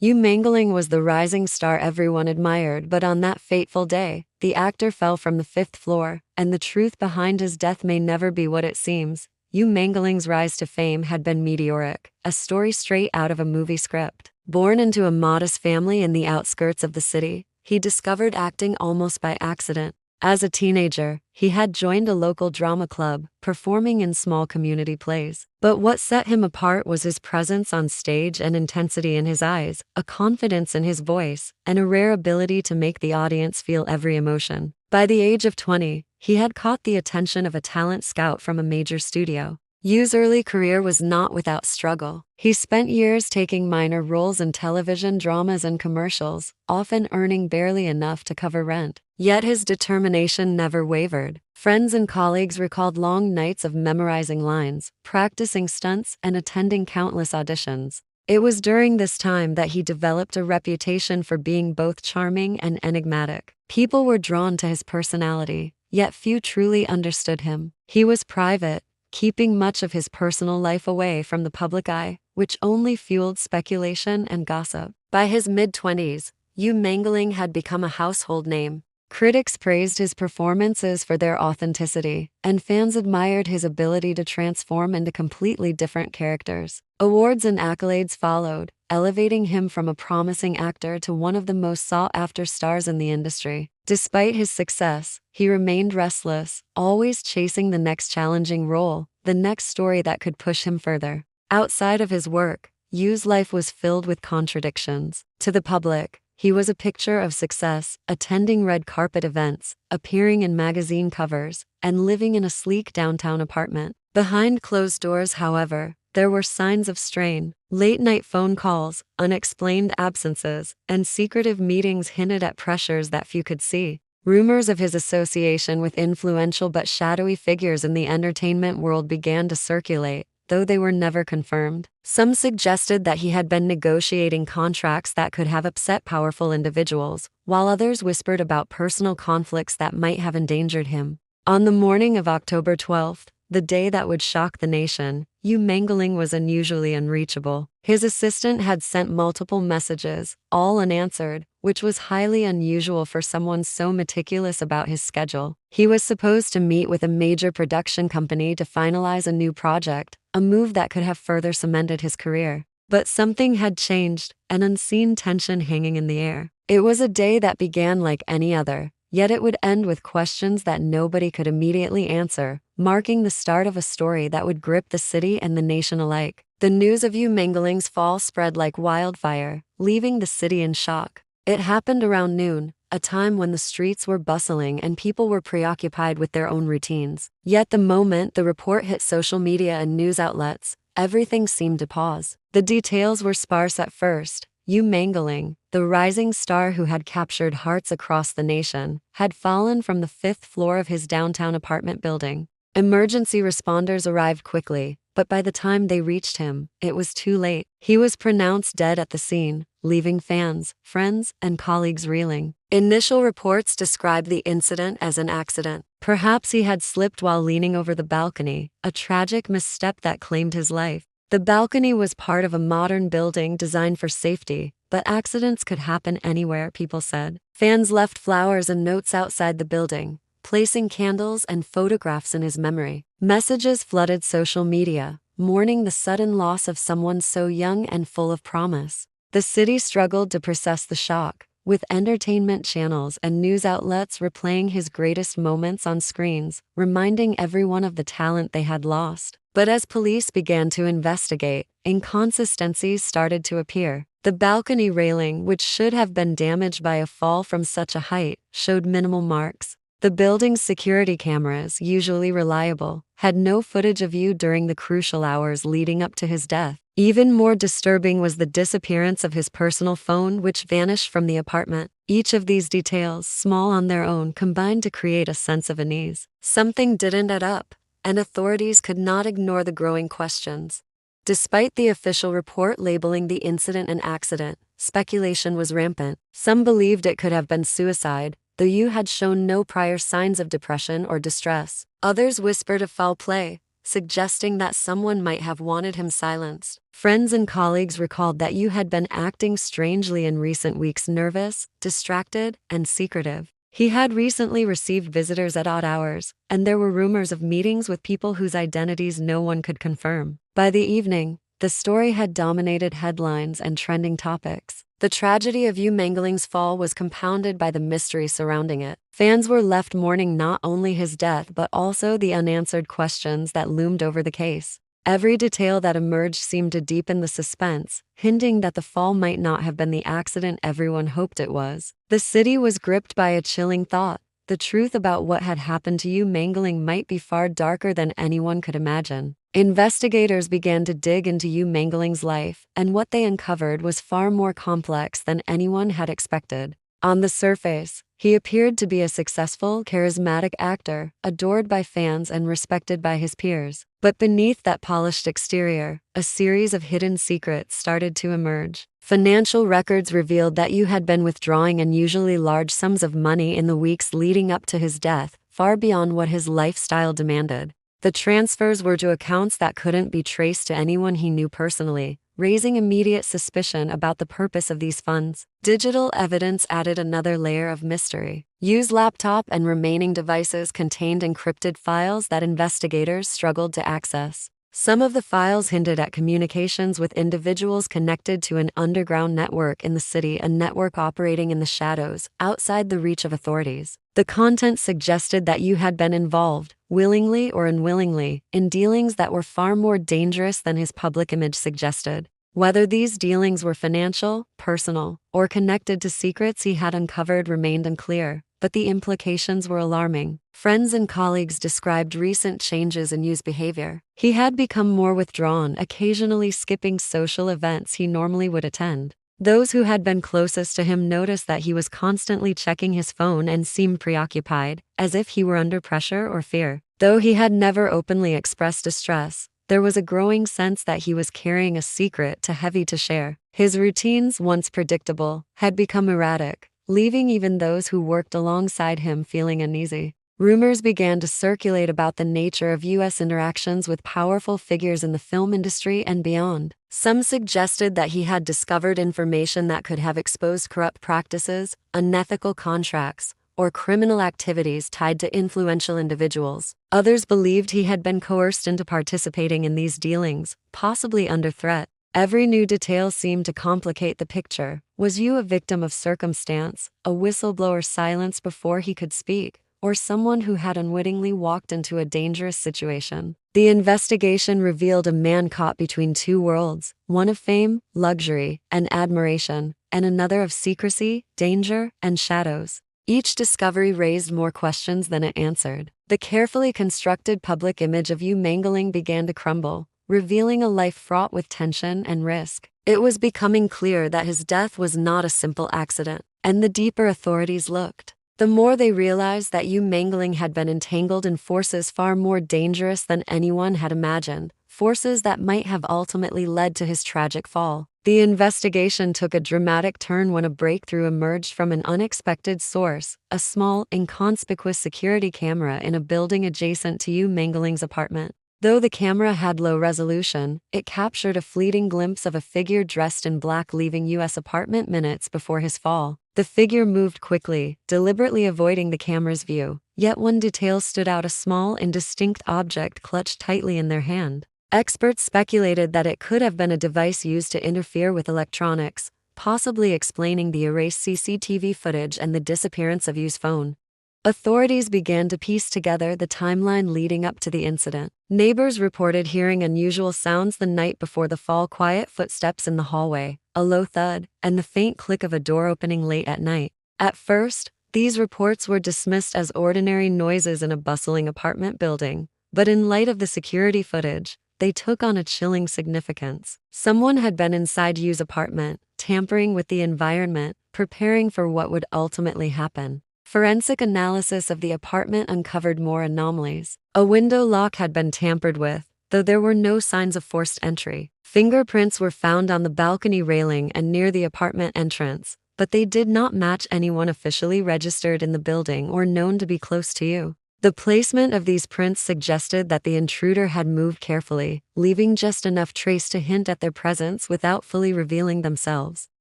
Yu Mangling was the rising star everyone admired, but on that fateful day, the actor fell from the fifth floor, and the truth behind his death may never be what it seems. Yu Mangling's rise to fame had been meteoric, a story straight out of a movie script. Born into a modest family in the outskirts of the city, he discovered acting almost by accident. As a teenager, he had joined a local drama club, performing in small community plays. But what set him apart was his presence on stage and intensity in his eyes, a confidence in his voice, and a rare ability to make the audience feel every emotion. By the age of 20, he had caught the attention of a talent scout from a major studio. Yu's early career was not without struggle. He spent years taking minor roles in television dramas and commercials, often earning barely enough to cover rent. Yet his determination never wavered. Friends and colleagues recalled long nights of memorizing lines, practicing stunts, and attending countless auditions. It was during this time that he developed a reputation for being both charming and enigmatic. People were drawn to his personality, yet few truly understood him. He was private, keeping much of his personal life away from the public eye, which only fueled speculation and gossip. By his mid-20s, Yu Mangling had become a household name. Critics praised his performances for their authenticity, and fans admired his ability to transform into completely different characters. Awards and accolades followed, elevating him from a promising actor to one of the most sought-after stars in the industry. Despite his success, he remained restless, always chasing the next challenging role, the next story that could push him further. Outside of his work, Yu's life was filled with contradictions. To the public, he was a picture of success, attending red carpet events, appearing in magazine covers, and living in a sleek downtown apartment. Behind closed doors, however, there were signs of strain. Late-night phone calls, unexplained absences, and secretive meetings hinted at pressures that few could see. Rumors of his association with influential but shadowy figures in the entertainment world began to circulate, though they were never confirmed. Some suggested that he had been negotiating contracts that could have upset powerful individuals, while others whispered about personal conflicts that might have endangered him. On the morning of October 12th, the day that would shock the nation, Yu Mangling was unusually unreachable. His assistant had sent multiple messages, all unanswered, which was highly unusual for someone so meticulous about his schedule. He was supposed to meet with a major production company to finalize a new project, a move that could have further cemented his career. But something had changed, an unseen tension hanging in the air. It was a day that began like any other, yet it would end with questions that nobody could immediately answer, marking the start of a story that would grip the city and the nation alike. The news of Yu Mangling's fall spread like wildfire, leaving the city in shock. It happened around noon, a time when the streets were bustling and people were preoccupied with their own routines. Yet the moment the report hit social media and news outlets, everything seemed to pause. The details were sparse at first. Yu Mangling, the rising star who had captured hearts across the nation, had fallen from the fifth floor of his downtown apartment building. Emergency responders arrived quickly, but by the time they reached him, it was too late. He was pronounced dead at the scene, leaving fans, friends, and colleagues reeling. Initial reports described the incident as an accident. Perhaps he had slipped while leaning over the balcony, a tragic misstep that claimed his life. The balcony was part of a modern building designed for safety, but accidents could happen anywhere, people said. Fans left flowers and notes outside the building, placing candles and photographs in his memory. Messages flooded social media, mourning the sudden loss of someone so young and full of promise. The city struggled to process the shock, with entertainment channels and news outlets replaying his greatest moments on screens, reminding everyone of the talent they had lost. But as police began to investigate, inconsistencies started to appear. The balcony railing, which should have been damaged by a fall from such a height, showed minimal marks. The building's security cameras, usually reliable, had no footage of Yu during the crucial hours leading up to his death. Even more disturbing was the disappearance of his personal phone, which vanished from the apartment. Each of these details, small on their own, combined to create a sense of unease. Something didn't add up, and authorities could not ignore the growing questions. Despite the official report labeling the incident an accident, speculation was rampant. Some believed it could have been suicide, though Yu had shown no prior signs of depression or distress. Others whispered of foul play, suggesting that someone might have wanted him silenced. Friends and colleagues recalled that Yu had been acting strangely in recent weeks, nervous, distracted, and secretive. He had recently received visitors at odd hours, and there were rumors of meetings with people whose identities no one could confirm. By the evening, the story had dominated headlines and trending topics. The tragedy of Yu Mangling's fall was compounded by the mystery surrounding it. Fans were left mourning not only his death but also the unanswered questions that loomed over the case. Every detail that emerged seemed to deepen the suspense, hinting that the fall might not have been the accident everyone hoped it was. The city was gripped by a chilling thought. The truth about what had happened to Yu Mangling might be far darker than anyone could imagine. Investigators began to dig into Yu Mangling's life, and what they uncovered was far more complex than anyone had expected. On the surface, he appeared to be a successful, charismatic actor, adored by fans and respected by his peers. But beneath that polished exterior, a series of hidden secrets started to emerge. Financial records revealed that Yu had been withdrawing unusually large sums of money in the weeks leading up to his death, far beyond what his lifestyle demanded. The transfers were to accounts that couldn't be traced to anyone he knew personally, raising immediate suspicion about the purpose of these funds. Digital evidence added another layer of mystery. Yu's laptop and remaining devices contained encrypted files that investigators struggled to access. Some of the files hinted at communications with individuals connected to an underground network in the city, a network operating in the shadows, outside the reach of authorities. The content suggested that Yu had been involved, willingly or unwillingly, in dealings that were far more dangerous than his public image suggested. Whether these dealings were financial, personal, or connected to secrets he had uncovered remained unclear, but the implications were alarming. Friends and colleagues described recent changes in Yu's behavior. He had become more withdrawn, occasionally skipping social events he normally would attend. Those who had been closest to him noticed that he was constantly checking his phone and seemed preoccupied, as if he were under pressure or fear. Though he had never openly expressed distress, there was a growing sense that he was carrying a secret too heavy to share. His routines, once predictable, had become erratic, leaving even those who worked alongside him feeling uneasy. Rumors began to circulate about the nature of U.S. interactions with powerful figures in the film industry and beyond. Some suggested that he had discovered information that could have exposed corrupt practices, unethical contracts, or criminal activities tied to influential individuals. Others believed he had been coerced into participating in these dealings, possibly under threat. Every new detail seemed to complicate the picture. Was Yu a victim of circumstance, a whistleblower silenced before he could speak, or someone who had unwittingly walked into a dangerous situation? The investigation revealed a man caught between two worlds, one of fame, luxury, and admiration, and another of secrecy, danger, and shadows. Each discovery raised more questions than it answered. The carefully constructed public image of Yu Mangling began to crumble, revealing a life fraught with tension and risk. It was becoming clear that his death was not a simple accident, and the deeper authorities looked, the more they realized that Yu Mangling had been entangled in forces far more dangerous than anyone had imagined, forces that might have ultimately led to his tragic fall. The investigation took a dramatic turn when a breakthrough emerged from an unexpected source, a small, inconspicuous security camera in a building adjacent to Yu Mangling's apartment. Though the camera had low resolution, it captured a fleeting glimpse of a figure dressed in black leaving Yu's apartment minutes before his fall. The figure moved quickly, deliberately avoiding the camera's view, yet one detail stood out: a small, indistinct object clutched tightly in their hand. Experts speculated that it could have been a device used to interfere with electronics, possibly explaining the erased CCTV footage and the disappearance of Yu's phone. Authorities began to piece together the timeline leading up to the incident. Neighbors reported hearing unusual sounds the night before the fall: quiet footsteps in the hallway, a low thud, and the faint click of a door opening late at night. At first, these reports were dismissed as ordinary noises in a bustling apartment building, but in light of the security footage, they took on a chilling significance. Someone had been inside Yu's apartment, tampering with the environment, preparing for what would ultimately happen. Forensic analysis of the apartment uncovered more anomalies. A window lock had been tampered with, though there were no signs of forced entry. Fingerprints were found on the balcony railing and near the apartment entrance, but they did not match anyone officially registered in the building or known to be close to Yu. The placement of these prints suggested that the intruder had moved carefully, leaving just enough trace to hint at their presence without fully revealing themselves.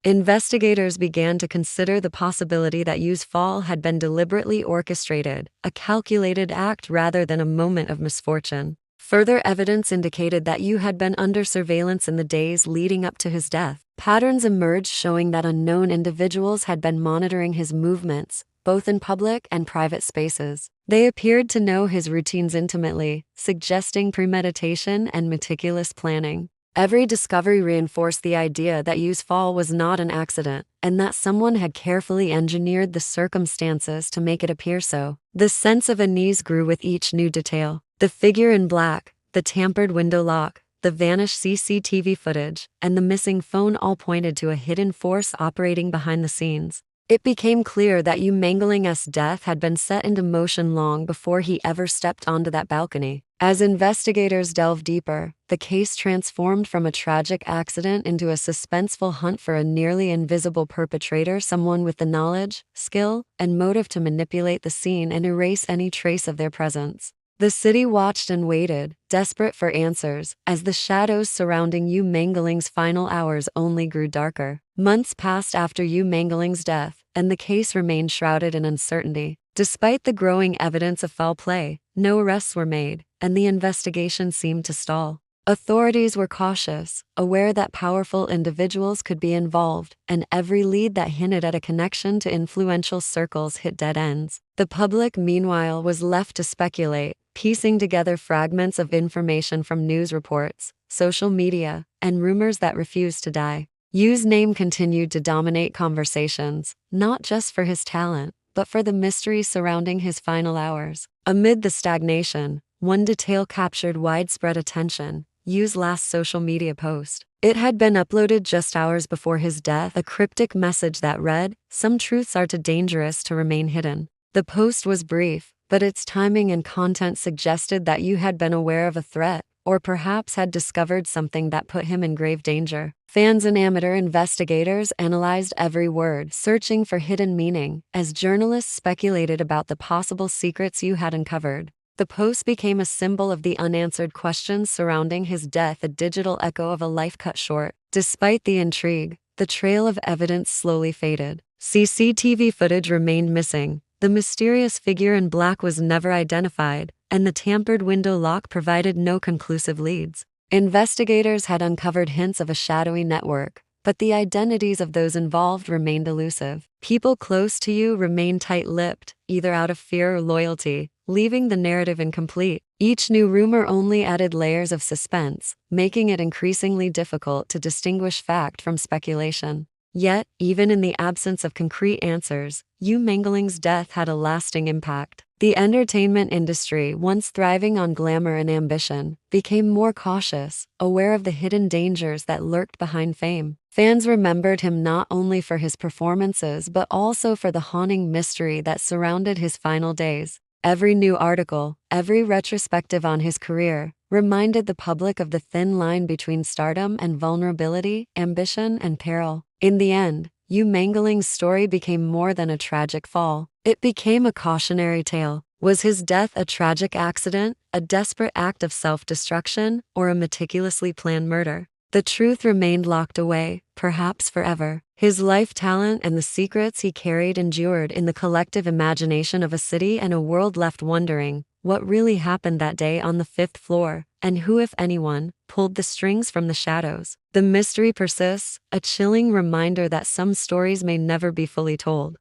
Investigators began to consider the possibility that Yu's fall had been deliberately orchestrated, a calculated act rather than a moment of misfortune. Further evidence indicated that Yu had been under surveillance in the days leading up to his death. Patterns emerged showing that unknown individuals had been monitoring his movements, both in public and private spaces. They appeared to know his routines intimately, suggesting premeditation and meticulous planning. Every discovery reinforced the idea that Yu's fall was not an accident, and that someone had carefully engineered the circumstances to make it appear so. The sense of unease grew with each new detail. The figure in black, the tampered window lock, the vanished CCTV footage, and the missing phone all pointed to a hidden force operating behind the scenes. It became clear that Yu Mangling's death had been set into motion long before he ever stepped onto that balcony. As investigators delved deeper, the case transformed from a tragic accident into a suspenseful hunt for a nearly invisible perpetrator, someone with the knowledge, skill, and motive to manipulate the scene and erase any trace of their presence. The city watched and waited, desperate for answers, as the shadows surrounding Yu Mangling's final hours only grew darker. Months passed after Yu Mangling's death, and the case remained shrouded in uncertainty. Despite the growing evidence of foul play, no arrests were made, and the investigation seemed to stall. Authorities were cautious, aware that powerful individuals could be involved, and every lead that hinted at a connection to influential circles hit dead ends. The public, meanwhile, was left to speculate, piecing together fragments of information from news reports, social media, and rumors that refused to die. Yu's name continued to dominate conversations, not just for his talent, but for the mystery surrounding his final hours. Amid the stagnation, one detail captured widespread attention: Yu's last social media post. It had been uploaded just hours before his death, a cryptic message that read, "Some truths are too dangerous to remain hidden." The post was brief, but its timing and content suggested that Yu had been aware of a threat, or perhaps had discovered something that put him in grave danger. Fans and amateur investigators analyzed every word, searching for hidden meaning, as journalists speculated about the possible secrets Yu had uncovered. The post became a symbol of the unanswered questions surrounding his death, a digital echo of a life cut short. Despite the intrigue, the trail of evidence slowly faded. CCTV footage remained missing, the mysterious figure in black was never identified, and the tampered window lock provided no conclusive leads. Investigators had uncovered hints of a shadowy network, but the identities of those involved remained elusive. People close to you remained tight-lipped, either out of fear or loyalty, leaving the narrative incomplete. Each new rumor only added layers of suspense, making it increasingly difficult to distinguish fact from speculation. Yet, even in the absence of concrete answers, Yu Mangling's death had a lasting impact. The entertainment industry, once thriving on glamour and ambition, became more cautious, aware of the hidden dangers that lurked behind fame. Fans remembered him not only for his performances but also for the haunting mystery that surrounded his final days. Every new article, every retrospective on his career, reminded the public of the thin line between stardom and vulnerability, ambition and peril. In the end, Yu Mangling's story became more than a tragic fall. It became a cautionary tale. Was his death a tragic accident, a desperate act of self-destruction, or a meticulously planned murder? The truth remained locked away, perhaps forever. His life, talent, and the secrets he carried endured in the collective imagination of a city and a world left wondering what really happened that day on the 5th floor, and who, if anyone, pulled the strings from the shadows. The mystery persists, a chilling reminder that some stories may never be fully told.